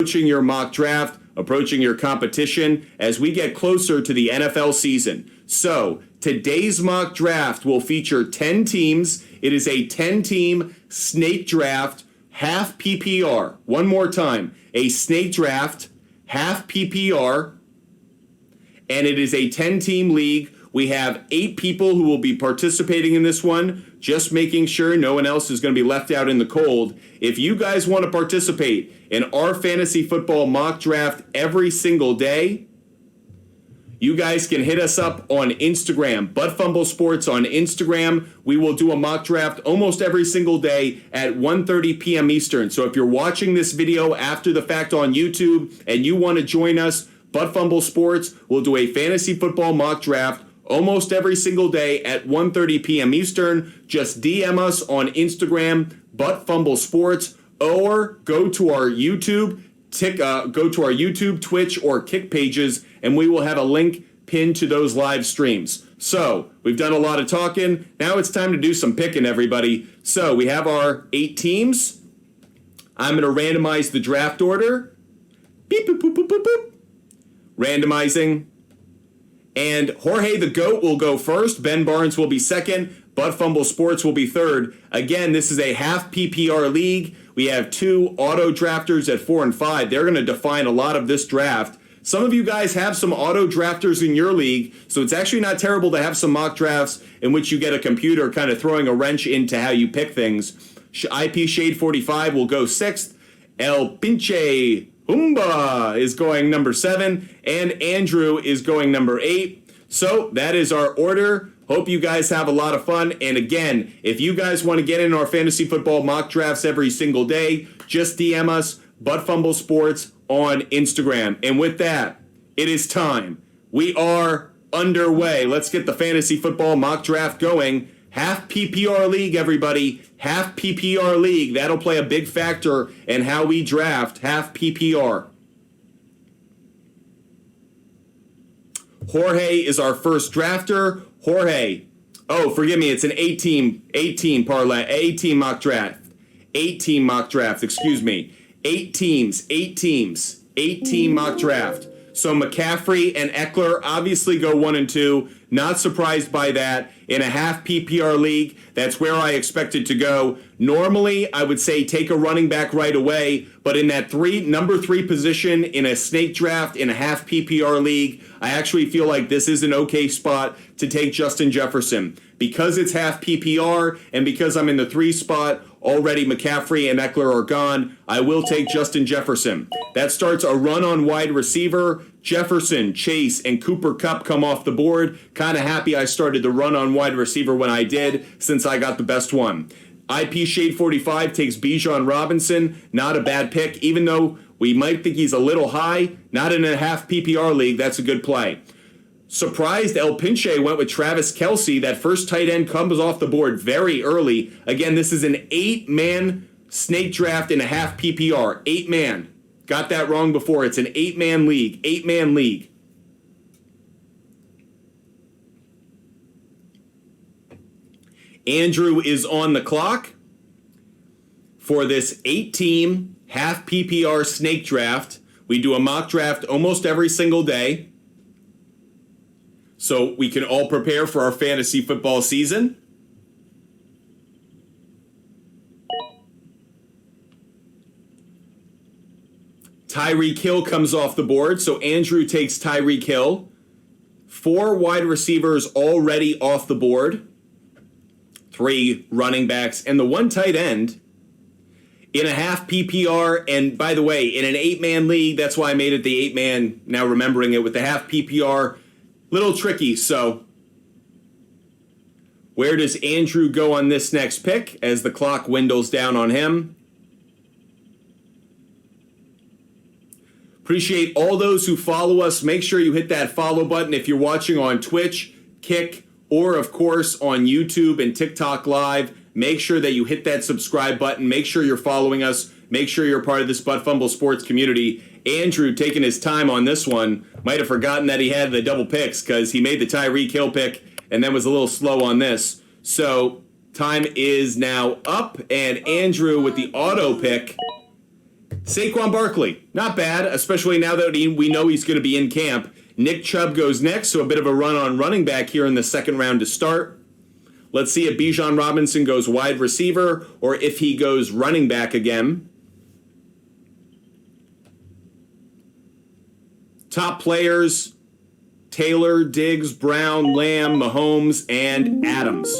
approaching your mock draft, approaching your competition as we get closer to the NFL season. So today's mock draft will feature 10 teams. It is a 10-team snake draft, half PPR. One more time, a snake draft, half PPR, and it is a 10-team league. We have 8 people who will be participating in this one, just making sure no one else is going to be left out in the cold. If you guys want to participate in our fantasy football mock draft every single day, you guys can hit us up on Instagram, Fumble Sports on Instagram. We will do a mock draft almost every single day at 1:30 p.m. Eastern. So if you're watching this video after the fact on YouTube and you want to join us, Fumble Sports will do a fantasy football mock draft almost every single day at 1:30 p.m. Eastern. Just DM us on Instagram, Fumble Sports, or go to our YouTube, Twitch, or Kick pages, and we will have a link pinned to those live streams. So we've done a lot of talking. Now it's time to do some picking, everybody. So we have our 8 teams. I'm going to randomize the draft order. Beep, boop, boop, boop, boop, boop. Randomizing. And Jorge the GOAT will go first. Ben Barnes will be second. Fumble Sports will be third. Again, this is a half PPR league. We have 2 auto drafters at 4 and 5. They're going to define a lot of this draft. Some of you guys have some auto drafters in your league, so it's actually not terrible to have some mock drafts in which you get a computer kind of throwing a wrench into how you pick things. IP Shade 45 will go 6th. El Pinche Humba is going number 7, and Andrew is going number 8. So that is our order. Hope you guys have a lot of fun. And again, if you guys want to get in our fantasy football mock drafts every single day, just DM us, Fumble Sports, on Instagram. And with that, it is time. We are underway. Let's get the fantasy football mock draft going. Half PPR league, everybody. Half PPR league. That'll play a big factor in how we draft half PPR. Jorge is our first drafter. Jorge. Oh, forgive me. It's an 18 parlay, 18 mock draft. 18 mock draft, excuse me. 8 teams, 8 mock draft. So McCaffrey and Eckler obviously go 1 and 2. Not surprised by that. In a half PPR league, that's where I expected to go. Normally, I would say take a running back right away, but in that number 3 position in a snake draft in a half PPR league, I actually feel like this is an okay spot to take Justin Jefferson. Because it's half PPR and because I'm in the 3 spot, already McCaffrey and Eckler are gone, I will take Justin Jefferson. That starts a run on wide receiver. Jefferson, Chase, and Cooper Kupp come off the board. Kind of happy I started the run on wide receiver when I did, since I got the best one. IP Shade 45 takes Bijan Robinson. Not a bad pick, even though we might think he's a little high. Not in a half PPR league, that's a good play. Surprised El Pinche went with Travis Kelce. That first tight end comes off the board very early. Again, this is an 8-man snake draft in a half PPR. 8-man. Got that wrong before. It's an 8-man league. 8-man league. Andrew is on the clock for this 8-team half PPR snake draft. We do a mock draft almost every single day, so we can all prepare for our fantasy football season. Tyreek Hill comes off the board, so Andrew takes Tyreek Hill. 4 wide receivers already off the board. 3 running backs, and the 1 tight end in a half PPR. And by the way, in an 8-man league, that's why I made it the 8-man, now remembering it with the half PPR. Little tricky, so where does Andrew go on this next pick as the clock dwindles down on him? Appreciate all those who follow us. Make sure you hit that follow button if you're watching on Twitch, Kick, or of course on YouTube and TikTok Live. Make sure that you hit that subscribe button. Make sure you're following us. Make sure you're part of this Fumble Sports community. Andrew taking his time on this one. Might have forgotten that he had the double picks because he made the Tyreek Hill pick and then was a little slow on this. So time is now up, and Andrew with the auto pick Saquon Barkley, not bad, especially now that we know he's going to be in camp. Nick Chubb goes next, so a bit of a run on running back here in the second round to start. Let's see if Bijan Robinson goes wide receiver or if he goes running back again. Top players, Taylor, Diggs, Brown, Lamb, Mahomes, and Adams.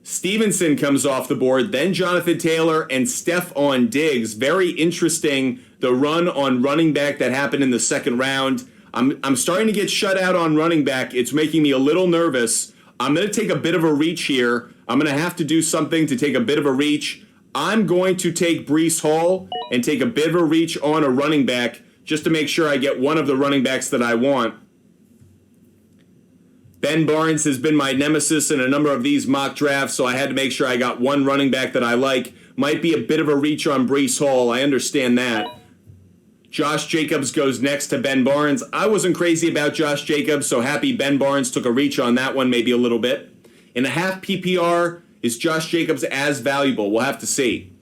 Stevenson comes off the board, then Jonathan Taylor and Stephon Diggs. Very interesting, the run on running back that happened in the second round. I'm starting to get shut out on running back. It's making me a little nervous. I'm going to take a bit of a reach here. I'm going to have to do something to take a bit of a reach. I'm going to take Breece Hall and take a bit of a reach on a running back just to make sure I get one of the running backs that I want. Ben Barnes has been my nemesis in a number of these mock drafts, so I had to make sure I got one running back that I like. Might be a bit of a reach on Breece Hall. I understand that. Josh Jacobs goes next to Ben Barnes. I wasn't crazy about Josh Jacobs, so happy Ben Barnes took a reach on that one maybe a little bit. In a half PPR, is Josh Jacobs as valuable? We'll have to see.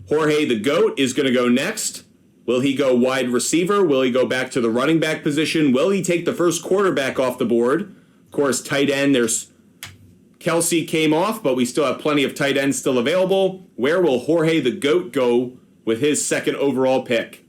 Jorge the GOAT is going to go next. Will he go wide receiver? Will he go back to the running back position? Will he take the first quarterback off the board? Of course, tight end, there's Kelsey came off, but we still have plenty of tight ends still available. Where will Jorge the GOAT go with his second overall pick?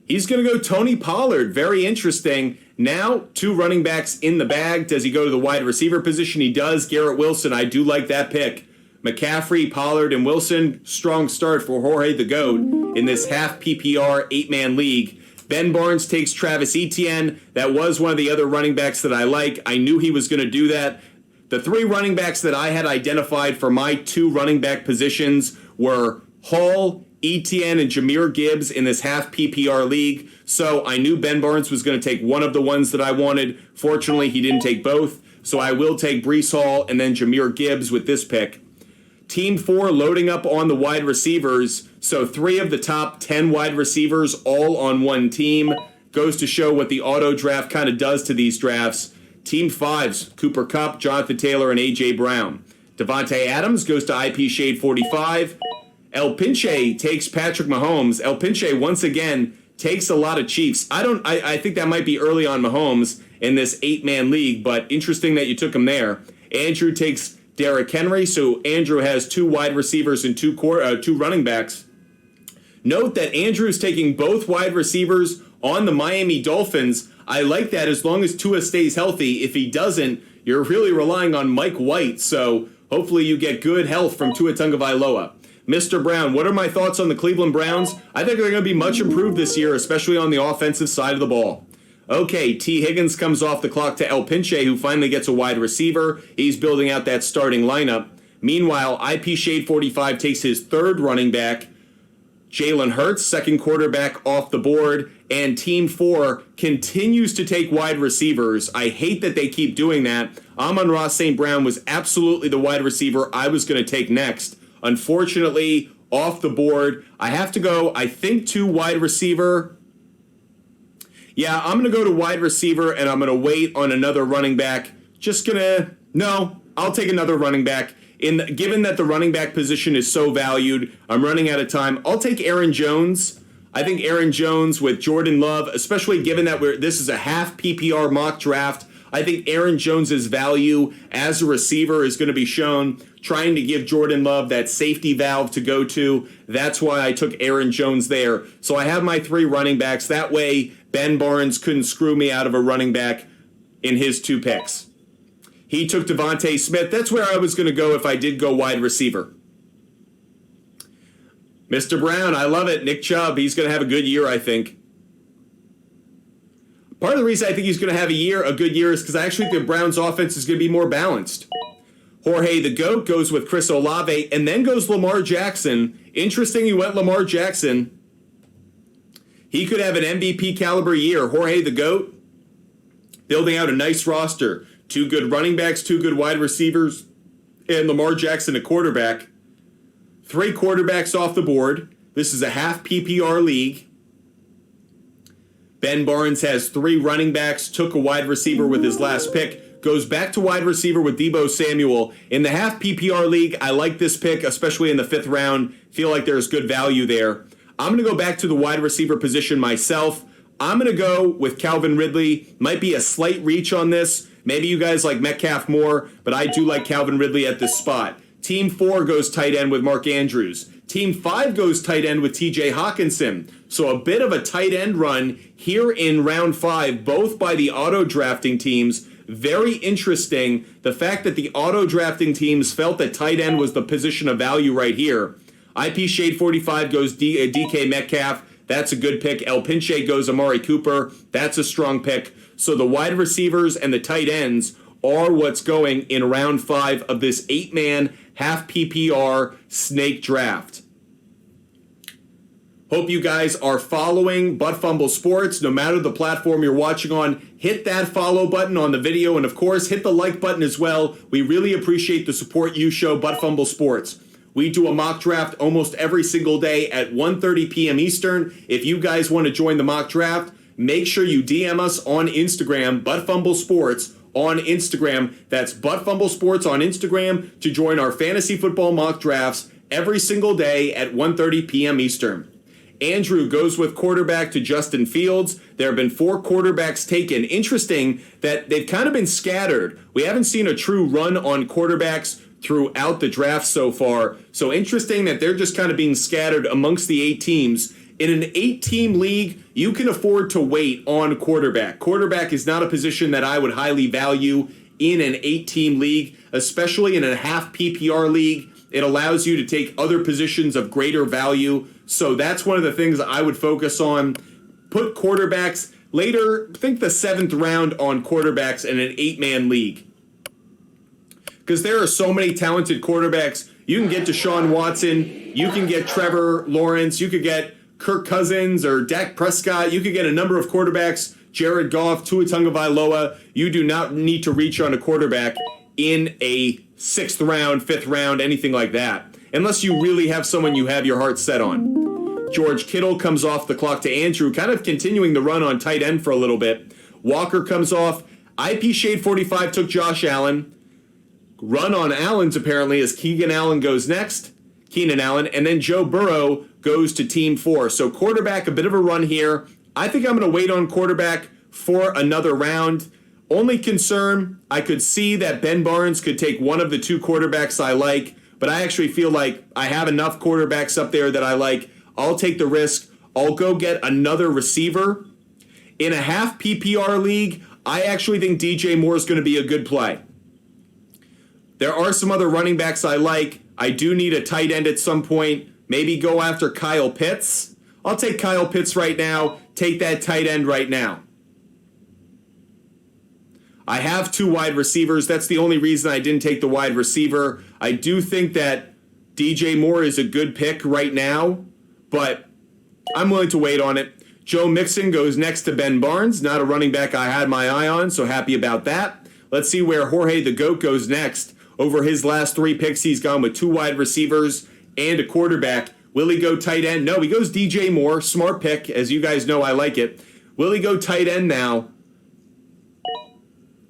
He's going to go Tony Pollard. Very interesting. Now, two running backs in the bag. Does he go to the wide receiver position? He does. Garrett Wilson, I do like that pick. McCaffrey, Pollard, and Wilson, strong start for Jorge the GOAT in this half PPR 8-man league. Ben Barnes takes Travis Etienne. That was one of the other running backs that I like. I knew he was going to do that. The three running backs that I had identified for my two running back positions were Hall, Etienne, and Jahmyr Gibbs in this half PPR league. So I knew Ben Barnes was going to take one of the ones that I wanted. Fortunately, he didn't take both. So I will take Breece Hall and then Jahmyr Gibbs with this pick. Team 4 loading up on the wide receivers. So 3 of the top 10 wide receivers all on one team. Goes to show what the auto draft kind of does to these drafts. Team 5's Cooper Kupp, Jonathan Taylor, and A.J. Brown. Devontae Adams goes to IP Shade 45. El Pinche takes Patrick Mahomes. El Pinche, once again, takes a lot of Chiefs. I think that might be early on Mahomes in this 8-man league, but interesting that you took him there. Andrew takes Derrick Henry, so Andrew has 2 wide receivers and 2 running backs. Note that Andrew's taking both wide receivers on the Miami Dolphins. I like that as long as Tua stays healthy. If he doesn't, you're really relying on Mike White, so hopefully you get good health from Tua Tagovailoa. Mr. Brown, what are my thoughts on the Cleveland Browns? I think they're going to be much improved this year, especially on the offensive side of the ball. Okay, T. Higgins comes off the clock to El Pinche, who finally gets a wide receiver. He's building out that starting lineup. Meanwhile, IP Shade 45 takes his third running back. Jalen Hurts, second quarterback off the board. And Team 4 continues to take wide receivers. I hate that they keep doing that. Amon-Ra St. Brown was absolutely the wide receiver I was going to take next. Unfortunately, off the board. I have to go, I think, to wide receiver. Yeah, I'm going to go to wide receiver, and I'm going to wait on another running back. I'll take another running back. Given that the running back position is so valued, I'm running out of time. I'll take Aaron Jones. I think Aaron Jones with Jordan Love, especially given that this is a half PPR mock draft, I think Aaron Jones's value as a receiver is going to be shown, trying to give Jordan Love that safety valve to go to. That's why I took Aaron Jones there. So I have my 3 running backs. That way, Ben Barnes couldn't screw me out of a running back in his 2 picks. He took Devontae Smith. That's where I was going to go if I did go wide receiver. Mr. Brown, I love it. Nick Chubb, he's going to have a good year, I think. Part of the reason I think he's going to have a good year is because I actually think the Browns' offense is going to be more balanced. Jorge the GOAT goes with Chris Olave, and then goes Lamar Jackson. Interesting, he went Lamar Jackson. He could have an MVP caliber year. Jorge the GOAT, building out a nice roster. 2 good running backs, 2 good wide receivers, and Lamar Jackson, a quarterback. 3 quarterbacks off the board. This is a half PPR league. Ben Barnes has 3 running backs, took a wide receiver with his last pick. goes back to wide receiver with Deebo Samuel. In the half PPR league, I like this pick, especially in the 5th round. Feel like there's good value there. I'm going to go back to the wide receiver position myself. I'm going to go with Calvin Ridley. Might be a slight reach on this. Maybe you guys like Metcalf more, but I do like Calvin Ridley at this spot. Team 4 goes tight end with Mark Andrews. Team 5 goes tight end with TJ Hawkinson. So a bit of a tight end run here in round 5, both by the auto drafting teams. Very interesting. The fact that the auto drafting teams felt that tight end was the position of value right here. IP Shade 45 goes DK Metcalf. That's a good pick. El Pinche goes Amari Cooper. That's a strong pick. So the wide receivers and the tight ends are what's going in round 5 of this 8-man half PPR snake draft. Hope you guys are following Fumble Sports. No matter the platform you're watching on, hit that follow button on the video, and of course, hit the like button as well. We really appreciate the support you show Fumble Sports. We do a mock draft almost every single day at 1:30 p.m. Eastern. If you guys want to join the mock draft, make sure you DM us on Instagram, Fumble Sports on Instagram. That's Fumble Sports on Instagram to join our fantasy football mock drafts every single day at 1:30 p.m. Eastern. Andrew goes with quarterback to Justin Fields. There have been 4 quarterbacks taken. Interesting that they've kind of been scattered. We haven't seen a true run on quarterbacks throughout the draft so far. So interesting that they're just kind of being scattered amongst the 8 teams. In an 8-team league, you can afford to wait on quarterback. Quarterback is not a position that I would highly value in an 8-team league, especially in a half PPR league. It allows you to take other positions of greater value. So that's one of the things I would focus on. Put quarterbacks later, think the 7th round on quarterbacks in an 8-man league. Because there are so many talented quarterbacks. You can get Deshaun Watson. You can get Trevor Lawrence. You could get Kirk Cousins or Dak Prescott. You could get a number of quarterbacks. Jared Goff, Tua Tagovailoa. You do not need to reach on a quarterback in a 6th round, 5th round, anything like that. Unless you really have someone you have your heart set on. George Kittle comes off the clock to Andrew, kind of continuing the run on tight end for a little bit. Walker comes off. IP Shade 45 took Josh Allen. Run on Allen's apparently as Keenan Allen, and then Joe Burrow goes to Team 4. So quarterback, a bit of a run here. I think I'm going to wait on quarterback for another round. Only concern, I could see that Ben Barnes could take one of the 2 quarterbacks I like, but I actually feel like I have enough quarterbacks up there that I like. I'll take the risk. I'll go get another receiver. In a half PPR league, I actually think DJ Moore is going to be a good play. There are some other running backs I like. I do need a tight end at some point. Maybe go after Kyle Pitts. I'll take Kyle Pitts right now. Take that tight end right now. I have 2 wide receivers. That's the only reason I didn't take the wide receiver. I do think that DJ Moore is a good pick right now, but I'm willing to wait on it. Joe Mixon goes next to Ben Barnes, not a running back I had my eye on, so happy about that. Let's see where Jorge the GOAT goes next. Over his last 3 picks, he's gone with 2 wide receivers and a quarterback. Will he go tight end? No, he goes DJ Moore. Smart pick. As you guys know, I like it. Will he go tight end now?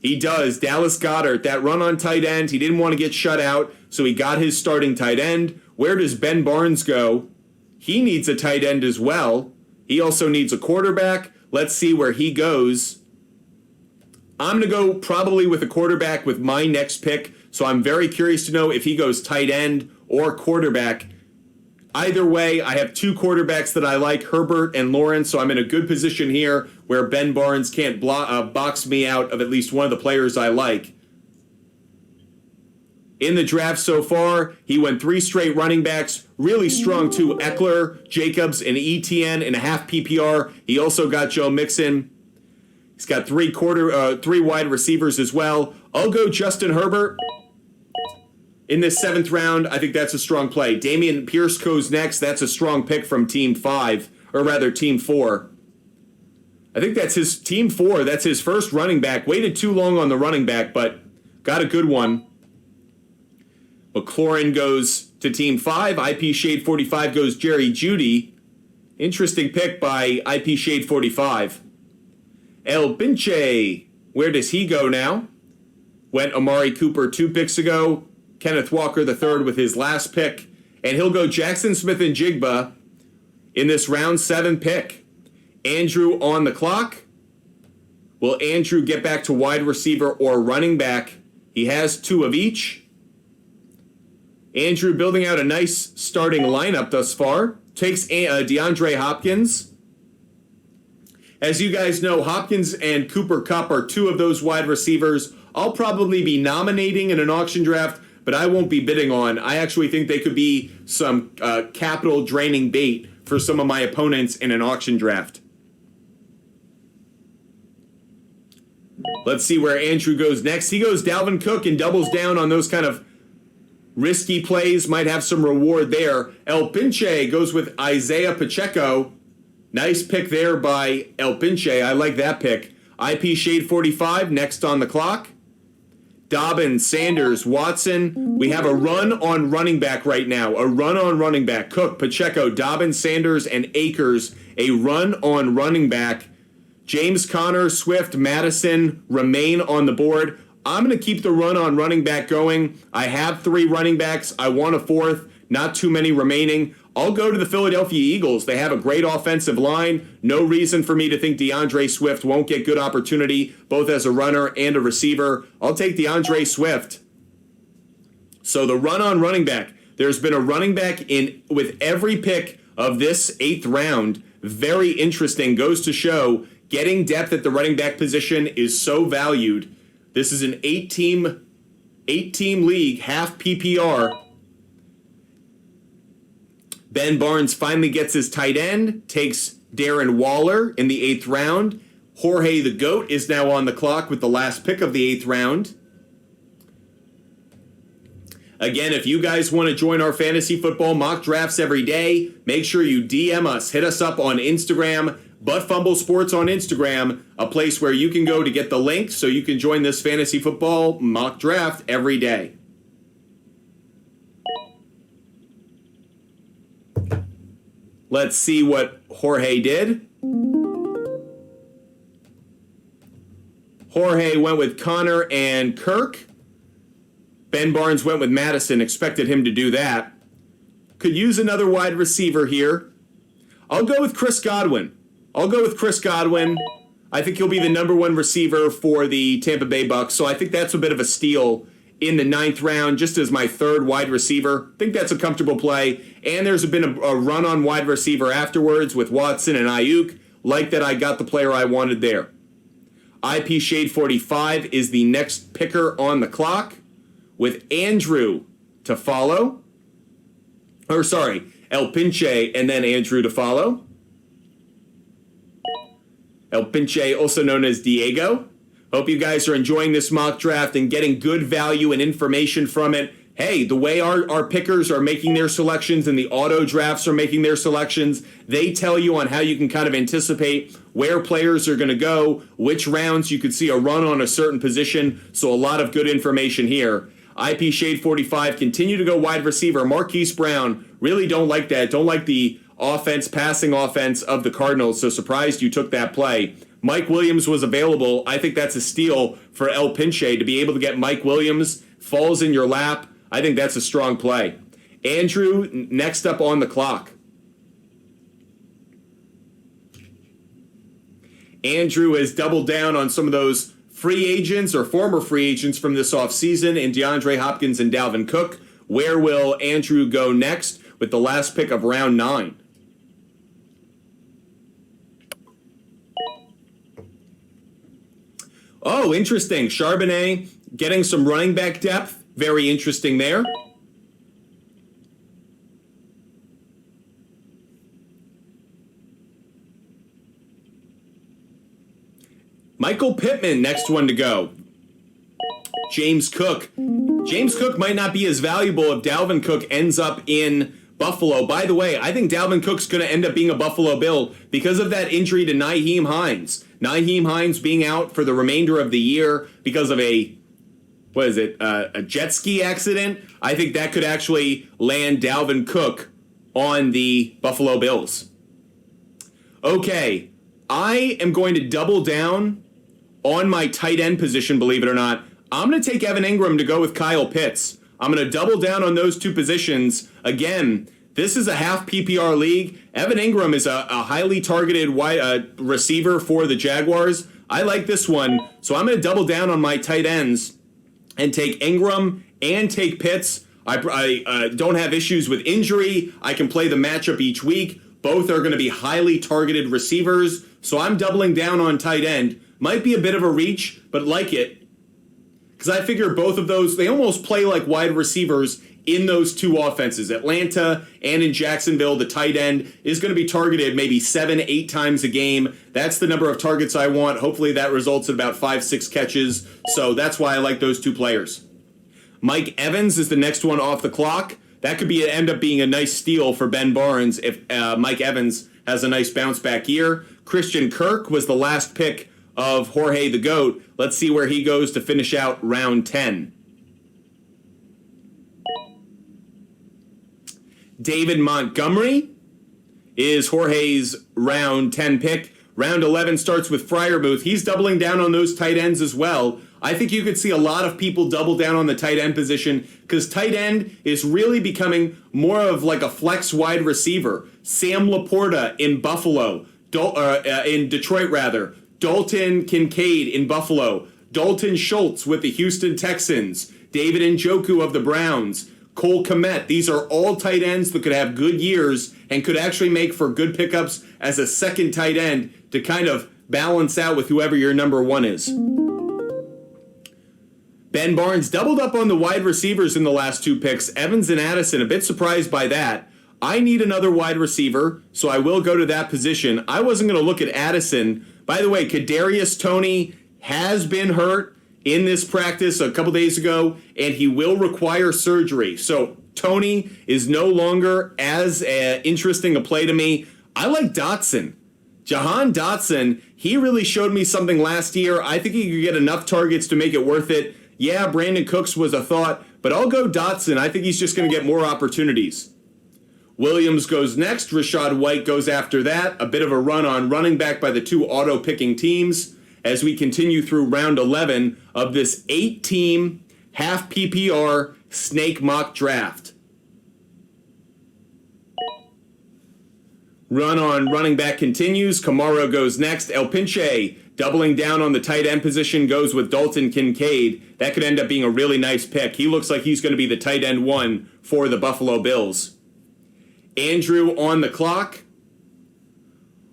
He does. Dallas Goedert, that run on tight end. He didn't want to get shut out, so he got his starting tight end. Where does Ben Barnes go? He needs a tight end as well. He also needs a quarterback. Let's see where he goes. I'm going to go probably with a quarterback with my next pick, so I'm very curious to know if he goes tight end or quarterback. Either way, I have 2 quarterbacks that I like, Herbert and Lawrence, so I'm in a good position here where Ben Barnes can't box me out of at least one of the players I like. In the draft so far, he went 3 straight running backs, really strong too. Eckler, Jacobs, and ETN in a half PPR. He also got Joe Mixon. He's got 3 wide receivers as well. I'll go Justin Herbert. In this 7th round, I think that's a strong play. Damian Pierce goes next. That's a strong pick from Team 5, or rather Team 4. I think that's his Team 4. That's his first running back. Waited too long on the running back, but got a good one. McLaurin goes to Team 5. IP Shade 45 goes Jerry Jeudy. Interesting pick by IP Shade 45. El Pinche, where does he go now? went Amari Cooper 2 picks ago, Kenneth Walker the third with his last pick, and he'll go Jackson Smith and Jigba in this round 7 pick. Andrew on the clock. Will Andrew get back to wide receiver or running back? He has 2 of each. Andrew building out a nice starting lineup thus far. Takes DeAndre Hopkins. As you guys know, Hopkins and Cooper Kupp are 2 of those wide receivers I'll probably be nominating in an auction draft, but I won't be bidding on. I actually think they could be some capital draining bait for some of my opponents in an auction draft. Let's see where Andrew goes next. He goes Dalvin Cook and doubles down on those kind of risky plays. Might have some reward there. El Pinche goes with Isaiah Pacheco. Nice pick there by El Pinche. I like that pick. IP Shade 45 next on the clock. Dobbins, Sanders, Watson. We have a run on running back right now. A run on running back. Cook, Pacheco, Dobbins, Sanders, and Akers. A run on running back. James Conner, Swift, Madison remain on the board. I'm going to keep the run on running back going. I have 3 running backs. I want a 4th. Not too many remaining. I'll go to the Philadelphia Eagles. They have a great offensive line. No reason for me to think DeAndre Swift won't get good opportunity, both as a runner and a receiver. I'll take DeAndre Swift. So the run on running back. There's been a running back in with every pick of this 8th round. Very interesting. Goes to show getting depth at the running back position is so valued. This is an 8-team league, half PPR. Ben Barnes finally gets his tight end, takes Darren Waller in the 8th round. Jorge the GOAT is now on the clock with the last pick of the 8th round. Again, if you guys want to join our fantasy football mock drafts every day, make sure you DM us. Hit us up on Instagram, Fumble Sports on Instagram, a place where you can go to get the link so you can join this fantasy football mock draft every day. Let's see what Jorge did. Jorge went with Connor and Kirk. Ben Barnes went with Madison. Expected him to do that. Could use another wide receiver here. I'll go with Chris Godwin. I think he'll be the number 1 receiver for the Tampa Bay Bucks. So I think that's a bit of a steal in the 9th round, just as my 3rd wide receiver. I think that's a comfortable play. And there's been a run on wide receiver afterwards with Watson and Ayuk. Like that I got the player I wanted there. IP Shade 45 is the next picker on the clock with Andrew to follow. El Pinche and then Andrew to follow. El Pinche, also known as Diego. Hope you guys are enjoying this mock draft and getting good value and information from it. Hey, the way our pickers are making their selections and the auto drafts are making their selections, they tell you on how you can kind of anticipate where players are going to go, which rounds you could see a run on a certain position. So a lot of good information here. IP Shade 45, continue to go wide receiver. Marquise Brown, really don't like that. Don't like the passing offense of the Cardinals. So surprised you took that play. Mike Williams was available. I think that's a steal for El Pinche to be able to get Mike Williams. Falls in your lap. I think that's a strong play. Andrew, next up on the clock. Andrew has doubled down on some of those free agents or former free agents from this offseason in DeAndre Hopkins and Dalvin Cook. Where will Andrew go next with the last pick of round 9? Oh, interesting. Charbonnet getting some running back depth. Very interesting there. Michael Pittman, next one to go. James Cook. James Cook might not be as valuable if Dalvin Cook ends up in Buffalo. By the way, I think Dalvin Cook's going to end up being a Buffalo Bill because of that injury to Nyheim Hines. Nyheim Hines being out for the remainder of the year because of a jet ski accident. I think that could actually land Dalvin Cook on the Buffalo Bills. Okay, I am going to double down on my tight end position, believe it or not. I'm going to take Evan Ingram to go with Kyle Pitts. I'm going to double down on those two positions. Again, this is a half PPR league. Evan Ingram is a highly targeted wide receiver for the Jaguars. I like this one, so I'm going to double down on my tight ends and take Ingram and take Pitts. I don't have issues with injury. I can play the matchup each week. Both are going to be highly targeted receivers, so I'm doubling down on tight end. Might be a bit of a reach, but like it. Because I figure both of those, they almost play like wide receivers in those two offenses. Atlanta and in Jacksonville, the tight end is going to be targeted maybe 7-8 times a game. That's the number of targets I want. Hopefully that results in about 5-6 catches. So that's why I like those two players. Mike Evans is the next one off the clock. That could end up being a nice steal for Ben Barnes if Mike Evans has a nice bounce back year. Christian Kirk was the last pick of Jorge the GOAT. Let's see where he goes to finish out round 10. David Montgomery is Jorge's round 10 pick. Round 11 starts with Freiermuth. He's doubling down on those tight ends as well. I think you could see a lot of people double down on the tight end position because tight end is really becoming more of like a flex wide receiver. Sam Laporta in Buffalo, in Detroit rather. Dalton Kincaid in Buffalo. Dalton Schultz with the Houston Texans. David Njoku of the Browns. Cole Kmet. These are all tight ends that could have good years and could actually make for good pickups as a second tight end to kind of balance out with whoever your number one is. Ben Barnes doubled up on the wide receivers in the last two picks. Evans and Addison, a bit surprised by that. I need another wide receiver, so I will go to that position. I wasn't going to look at Addison. By the way, Kadarius Toney has been hurt in this practice a couple days ago, and he will require surgery. So Toney is no longer as interesting a play to me. I like Dotson. Jahan Dotson, he really showed me something last year. I think he could get enough targets to make it worth it. Yeah, Brandon Cooks was a thought, but I'll go Dotson. I think he's just going to get more opportunities. Williams goes next. Rachaad White goes after that. A bit of a run on running back by the two auto-picking teams as we continue through round 11 of this 8-team, half PPR snake mock draft. Run on running back continues. Kamara goes next. El Pinche, doubling down on the tight end position, goes with Dalton Kincaid. That could end up being a really nice pick. He looks like he's going to be the tight end one for the Buffalo Bills. Andrew on the clock.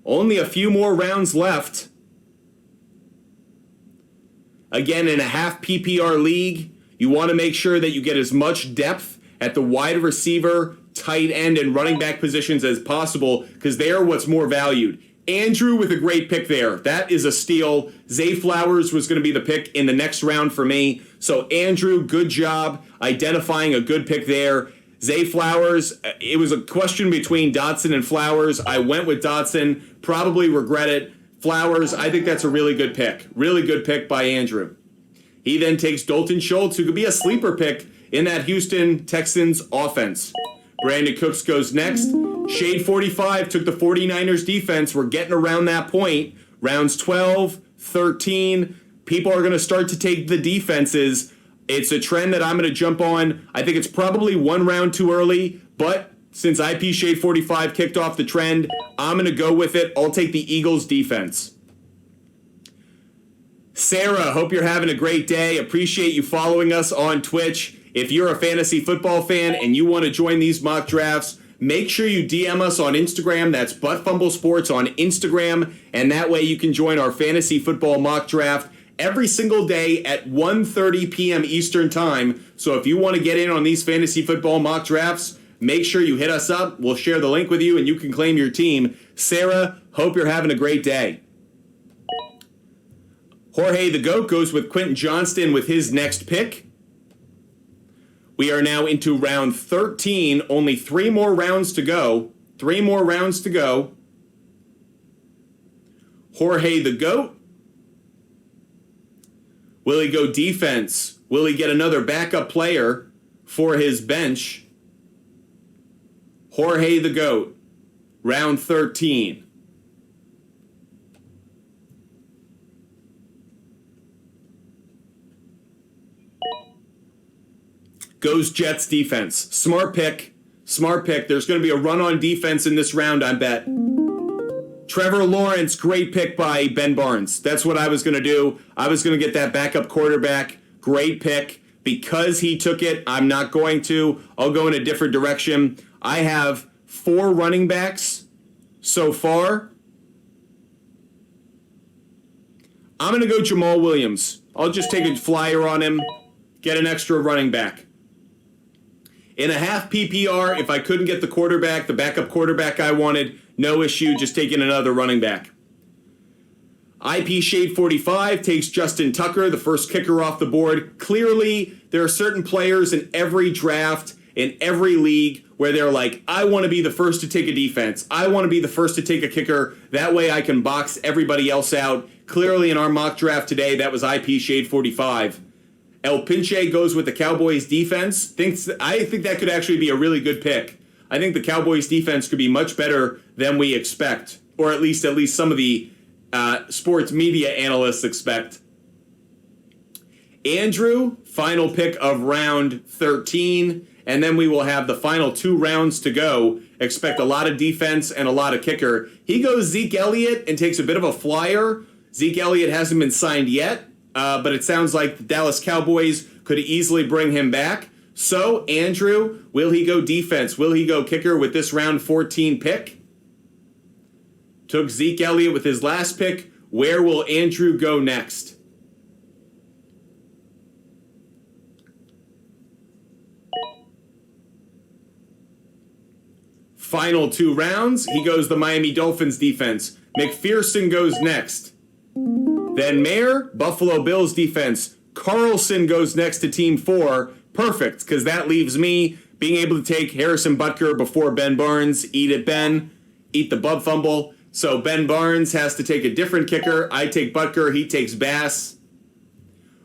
Only a few more rounds left. Again, in a half PPR league, you want to make sure that you get as much depth at the wide receiver, tight end, and running back positions as possible because they are what's more valued. Andrew with a great pick there. That is a steal. Zay Flowers was going to be the pick in the next round for me. So Andrew, good job identifying a good pick there. Zay Flowers, it was a question between Dotson and Flowers. I went with Dotson. Probably regret it. Flowers, I think that's a really good pick. Really good pick by Andrew. He then takes Dalton Schultz, who could be a sleeper pick in that Houston Texans offense. Brandon Cooks goes next. Shade 45 took the 49ers defense. We're getting around that point. Rounds 12, 13. People are going to start to take the defenses. It's a trend that I'm going to jump on. I think it's probably one round too early, but since IP Shade 45 kicked off the trend, I'm going to go with it. I'll take the Eagles defense. Sarah, hope you're having a great day. Appreciate you following us on Twitch. If you're a fantasy football fan and you want to join these mock drafts, make sure you DM us on Instagram. That's Fumble Sports on Instagram. And that way you can join our fantasy football mock draft every single day at 1:30 p.m. Eastern Time. So if you want to get in on these fantasy football mock drafts, make sure you hit us up. We'll share the link with you and you can claim your team. Sarah, hope you're having a great day. Jorge the GOAT goes with Quentin Johnston with his next pick. We are now into round 13. Only 3 more rounds to go. 3 more rounds to go. Jorge the GOAT. Will he go defense? Will he get another backup player for his bench? Jorge the GOAT. Round 13. Goes Jets defense. Smart pick. Smart pick. There's going to be a run on defense in this round, I bet. Trevor Lawrence, great pick by Ben Barnes. That's what I was going to do. I was going to get that backup quarterback. Great pick. Because he took it, I'm not going to. I'll go in a different direction. I have 4 running backs so far. I'm going to go Jamal Williams. I'll just take a flyer on him, get an extra running back. In a half PPR, if I couldn't get the quarterback, the backup quarterback I wanted, no issue, just taking another running back. IP Shade 45 takes Justin Tucker, the first kicker off the board. Clearly, there are certain players in every draft, in every league, where they're like, I want to be the first to take a defense. I want to be the first to take a kicker. That way I can box everybody else out. Clearly, in our mock draft today, that was IP Shade 45. El Pinche goes with the Cowboys defense. I think that could actually be a really good pick. I think the Cowboys defense could be much better than we expect, or at least some of the sports media analysts expect. Andrew, final pick of round 13, and then we will have the final 2 rounds to go. Expect a lot of defense and a lot of kicker. He goes Zeke Elliott and takes a bit of a flyer. Zeke Elliott hasn't been signed yet, but it sounds like the Dallas Cowboys could easily bring him back. So, Andrew, will he go defense? Will he go kicker with this round 14 pick? Took Zeke Elliott with his last pick. Where will Andrew go next? Final 2 rounds. He goes the Miami Dolphins defense. McPherson goes next. Then Mayer, Buffalo Bills defense. Carlson goes next to team 4. Perfect, because that leaves me being able to take Harrison Butker before Ben Barnes. Eat it, Ben. Eat the bub fumble. So Ben Barnes has to take a different kicker. I take Butker. He takes Bass.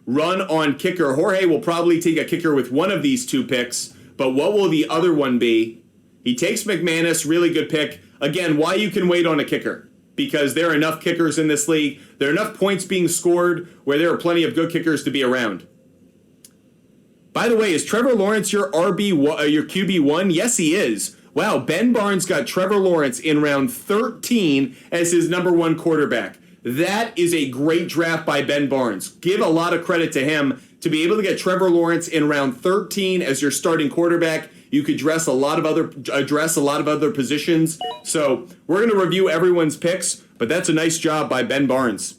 Run on kicker. Jorge will probably take a kicker with one of these 2 picks, but what will the other one be? He takes McManus. Really good pick. Again, why you can wait on a kicker? Because there are enough kickers in this league. There are enough points being scored where there are plenty of good kickers to be around. By the way, is Trevor Lawrence your your QB1? Yes, he is. Wow, Ben Barnes got Trevor Lawrence in round 13 as his number 1 quarterback. That is a great draft by Ben Barnes. Give a lot of credit to him to be able to get Trevor Lawrence in round 13 as your starting quarterback. You could address a lot of other positions. So we're going to review everyone's picks, but that's a nice job by Ben Barnes.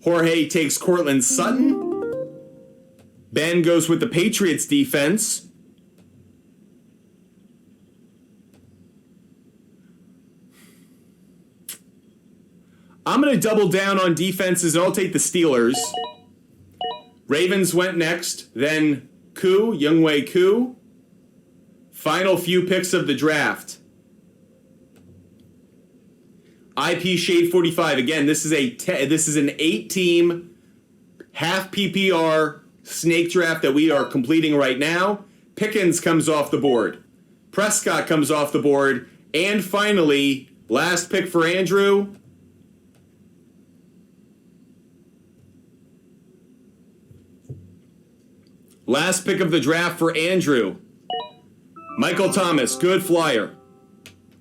Jorge takes Cortland Sutton. Ben goes with the Patriots defense. I'm going to double down on defenses, and I'll take the Steelers. Ravens went next, then Younghoe Koo. Final few picks of the draft. IP Shade 45. Again, this is an 8-team half PPR snake draft that we are completing right now. Pickens comes off the board. Prescott comes off the board. And finally, last pick for Andrew. Last pick of the draft for Andrew. Michael Thomas, good flyer.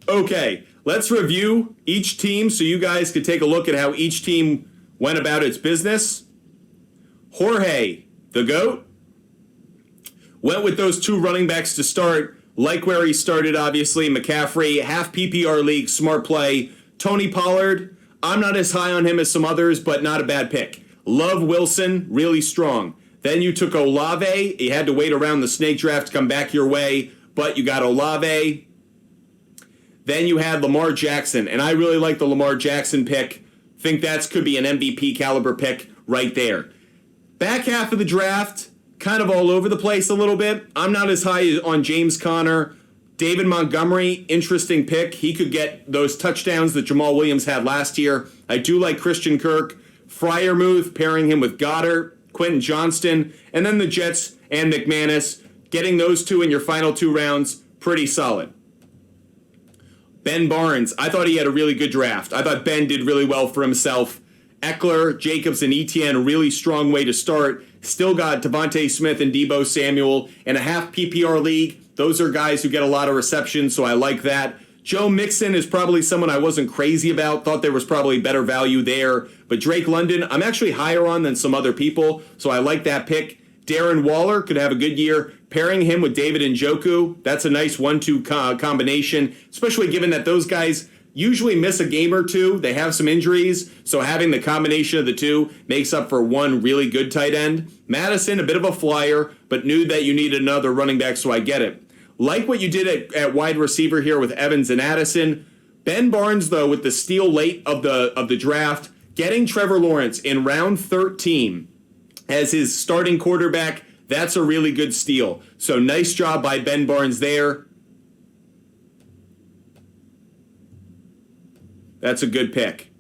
Okay, let's review each team so you guys can take a look at how each team went about its business. Jorge, the GOAT, went with those 2 running backs to start, like where he started, obviously. McCaffrey, half PPR league, smart play. Tony Pollard, I'm not as high on him as some others, but not a bad pick. Love Wilson, really strong. Then you took Olave. You had to wait around the snake draft to come back your way, but you got Olave. Then you had Lamar Jackson, and I really like the Lamar Jackson pick. Think that could be an MVP caliber pick right there. Back half of the draft, kind of all over the place a little bit. I'm not as high on James Conner. David Montgomery, interesting pick. He could get those touchdowns that Jamal Williams had last year. I do like Christian Kirk. Freiermuth, pairing him with Goddard. Quentin Johnston, and then the Jets and McManus. Getting those 2 in your final 2 rounds, pretty solid. Ben Barnes, I thought he had a really good draft. I thought Ben did really well for himself. Eckler, Jacobs, and Etienne, a really strong way to start. Still got Devontae Smith and Deebo Samuel in a half PPR league. Those are guys who get a lot of reception, so I like that. Joe Mixon is probably someone I wasn't crazy about. Thought there was probably better value there. But Drake London, I'm actually higher on than some other people, so I like that pick. Darren Waller could have a good year. Pairing him with David Njoku, that's a nice 1-2 combination, especially given that those guys usually miss a game or two. They have some injuries, so having the combination of the two makes up for one really good tight end. Madison, a bit of a flyer, but knew that you needed another running back, so I get it. Like what you did at wide receiver here with Evans and Addison. Ben Barnes, though, with the steal late of the draft, getting Trevor Lawrence in round 13 as his starting quarterback, that's a really good steal. So nice job by Ben Barnes there. That's a good pick.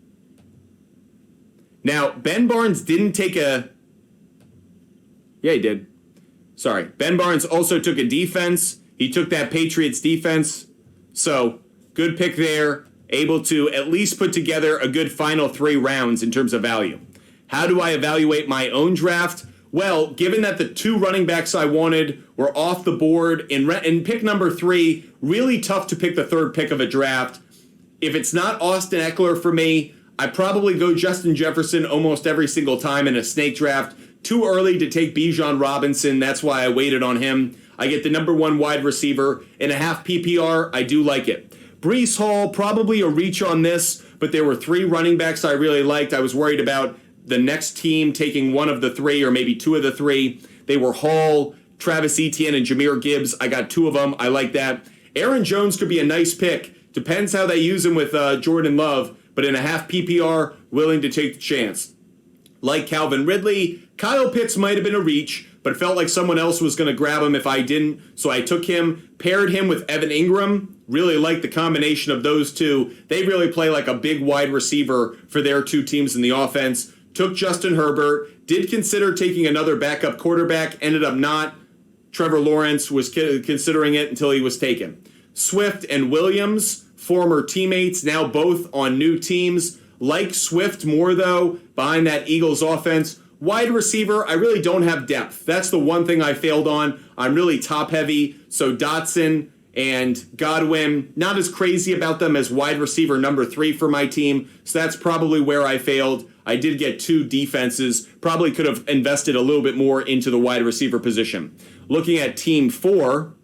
Now, Ben Barnes didn't take a... Yeah, he did. Sorry. Ben Barnes also took a defense. He took that Patriots defense. So, good pick there. Able to at least put together a good final 3 rounds in terms of value. How do I evaluate my own draft? Well, given that the 2 running backs I wanted were off the board in pick number 3, really tough to pick the 3rd pick of a draft. If it's not Austin Eckler for me, I probably go Justin Jefferson almost every single time in a snake draft. Too early to take Bijan Robinson. That's why I waited on him. I get the number 1 wide receiver in a half PPR. I do like it. Breece Hall, probably a reach on this, but there were 3 running backs I really liked. I was worried about the next team taking one of the 3 or maybe 2 of the 3. They were Hall, Travis Etienne, and Jahmyr Gibbs. I got 2 of them. I like that. Aaron Jones could be a nice pick. Depends how they use him with Jordan Love, but in a half PPR, willing to take the chance. Like Calvin Ridley, Kyle Pitts might have been a reach, but felt like someone else was going to grab him if I didn't, so I took him, paired him with Evan Ingram. Really like the combination of those two. They really play like a big wide receiver for their 2 teams in the offense. Took Justin Herbert, did consider taking another backup quarterback, ended up not. Trevor Lawrence was considering it until he was taken. Swift and Williams, former teammates, now both on new teams. Like Swift more, though, behind that Eagles offense. Wide receiver, I really don't have depth. That's the one thing I failed on. I'm really top-heavy, so Dotson and Godwin, not as crazy about them as wide receiver number 3 for my team, so that's probably where I failed. I did get 2 defenses. Probably could have invested a little bit more into the wide receiver position. Looking at Team 4,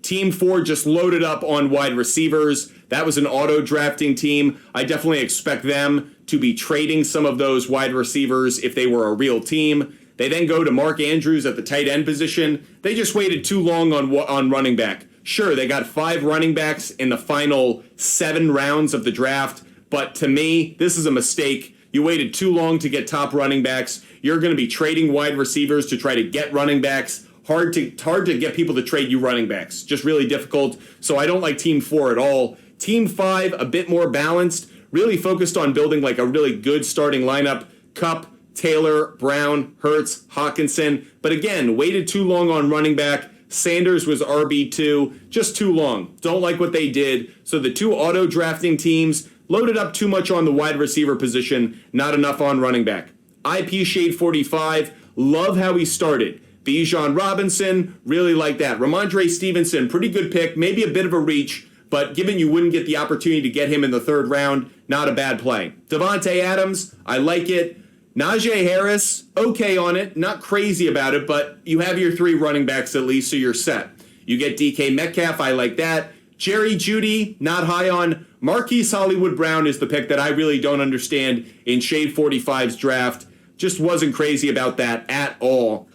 Team 4 just loaded up on wide receivers. That was an auto-drafting team. I definitely expect them to be trading some of those wide receivers if they were a real team. They then go to Mark Andrews at the tight end position. They just waited too long on running back. Sure, they got 5 running backs in the final 7 rounds of the draft, but to me, this is a mistake. You waited too long to get top running backs. You're going to be trading wide receivers to try to get running backs. Hard to get people to trade you running backs. Just really difficult. So I don't like Team 4 at all. Team 5, a bit more balanced. Really focused on building like a really good starting lineup. Kupp, Taylor, Brown, Hurts, Hawkinson. But again, waited too long on running back. Sanders was RB2. Just too long. Don't like what they did. So the 2 auto-drafting teams loaded up too much on the wide receiver position. Not enough on running back. IP Shade 45. Love how he started. Bijan Robinson, really like that. Ramondre Stevenson, pretty good pick, maybe a bit of a reach, but given you wouldn't get the opportunity to get him in the 3rd round, not a bad play. Devontae Adams, I like it. Najee Harris, okay on it, not crazy about it, but you have your 3 running backs at least, so you're set. You get DK Metcalf, I like that. Jerry Jeudy, not high on. Marquise Hollywood Brown is the pick that I really don't understand in Shade 45's draft. Just wasn't crazy about that at all.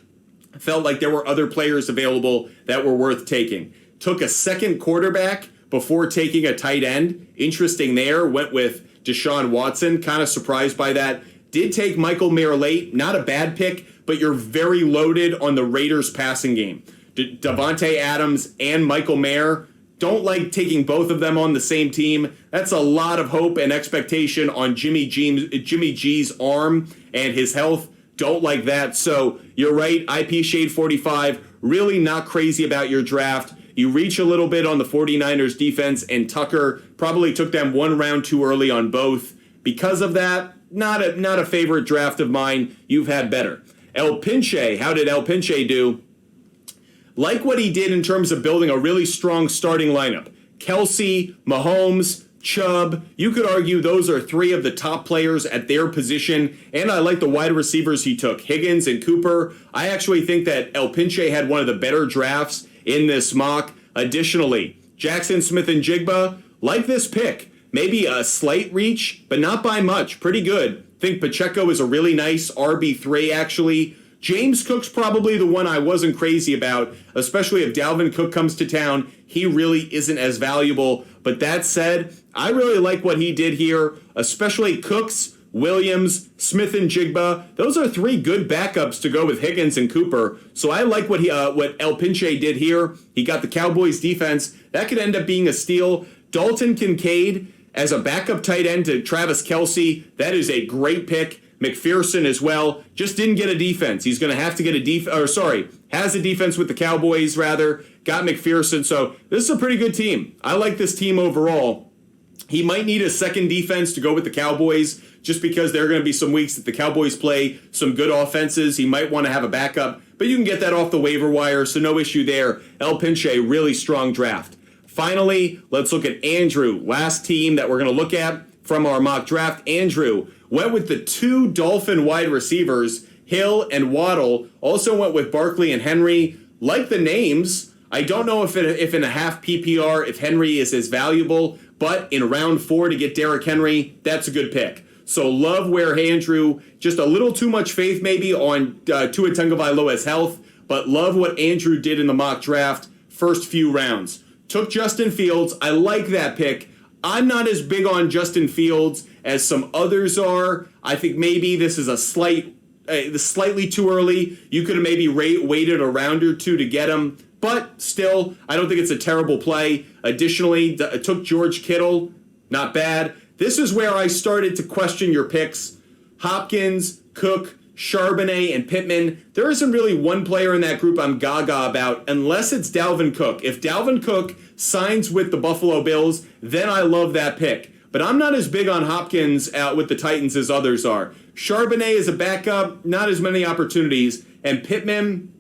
Felt like there were other players available that were worth taking. Took a 2nd quarterback before taking a tight end. Interesting there. Went with Deshaun Watson. Kind of surprised by that. Did take Michael Mayer late. Not a bad pick, but you're very loaded on the Raiders passing game. Devontae Adams and Michael Mayer. Don't like taking both of them on the same team. That's a lot of hope and expectation on Jimmy G's arm and his health. Don't like that. So you're right, IP Shade 45, really not crazy about your draft. You reach a little bit on the 49ers defense, and Tucker probably took them 1 round too early on both. Because of that, not a favorite draft of mine. You've had better. El Pinche, how did El Pinche do? Like what he did in terms of building a really strong starting lineup. Kelsey, Mahomes, Chubb, you could argue those are three of the top players at their position, and I like the wide receivers he took, Higgins and Cooper. I actually think that El Pinche had one of the better drafts in this mock. Additionally, Jackson Smith-Njigba, like this pick, maybe a slight reach, but not by much, pretty good. Think Pacheco is a really nice RB3 actually. James Cook's probably the one I wasn't crazy about, especially if Dalvin Cook comes to town. He really isn't as valuable. But that said, I really like what he did here, especially Cooks, Williams, Smith-Njigba. Those are three good backups to go with Higgins and Cooper. So I like what El Pinche did here. He got the Cowboys defense. That could end up being a steal. Dalton Kincaid as a backup tight end to Travis Kelce. That is a great pick. McPherson as well. Just didn't get a defense. He's going to have to get has a defense with the Cowboys, rather. Got McPherson. So this is a pretty good team. I like this team overall. He might need a second defense to go with the Cowboys just because there are going to be some weeks that the Cowboys play some good offenses. He might want to have a backup, but you can get that off the waiver wire, so no issue there. El Pinche, really strong draft. Finally, let's look at Andrew. Last team that we're going to look at from our mock draft. Andrew went with the two Dolphin wide receivers, Hill and Waddle. Also went with Barkley and Henry. Like the names, I don't know if in a half PPR, if Henry is as valuable, but in round 4 to get Derrick Henry, that's a good pick. So love where Andrew, just a little too much faith maybe on Tua Tagovailoa's health, but love what Andrew did in the mock draft first few rounds. Took Justin Fields. I like that pick. I'm not as big on Justin Fields as some others are. I think maybe this is slightly too early. You could have maybe waited a round or two to get him. But still, I don't think it's a terrible play. Additionally, took George Kittle. Not bad. This is where I started to question your picks. Hopkins, Cook, Charbonnet, and Pittman. There isn't really one player in that group I'm gaga about unless it's Dalvin Cook. If Dalvin Cook signs with the Buffalo Bills, then I love that pick. But I'm not as big on Hopkins out with the Titans as others are. Charbonnet is a backup, not as many opportunities. And Pittman,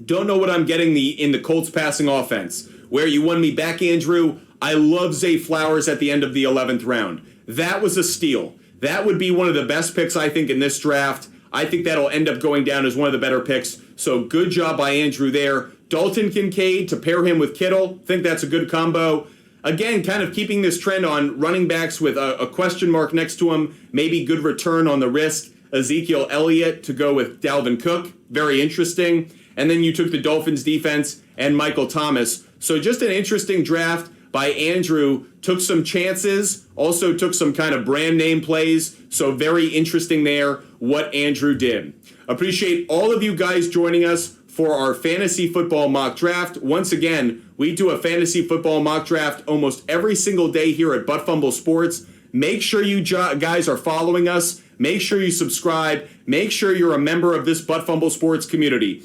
don't know what I'm getting in the Colts passing offense. Where you won me back, Andrew, I love Zay Flowers at the end of the 11th round. That was a steal. That would be one of the best picks, I think, in this draft. I think that'll end up going down as one of the better picks. So good job by Andrew there. Dalton Kincaid to pair him with Kittle. Think that's a good combo. Again, kind of keeping this trend on running backs with a question mark next to him. Maybe good return on the risk. Ezekiel Elliott to go with Dalvin Cook. Very interesting. And then you took the Dolphins defense and Michael Thomas. So just an interesting draft by Andrew. Took some chances. Also took some kind of brand name plays. So very interesting there what Andrew did. Appreciate all of you guys joining us for our fantasy football mock draft. Once again, we do a fantasy football mock draft almost every single day here at Fumble Sports. Make sure you guys are following us. Make sure you subscribe. Make sure you're a member of this Fumble Sports community.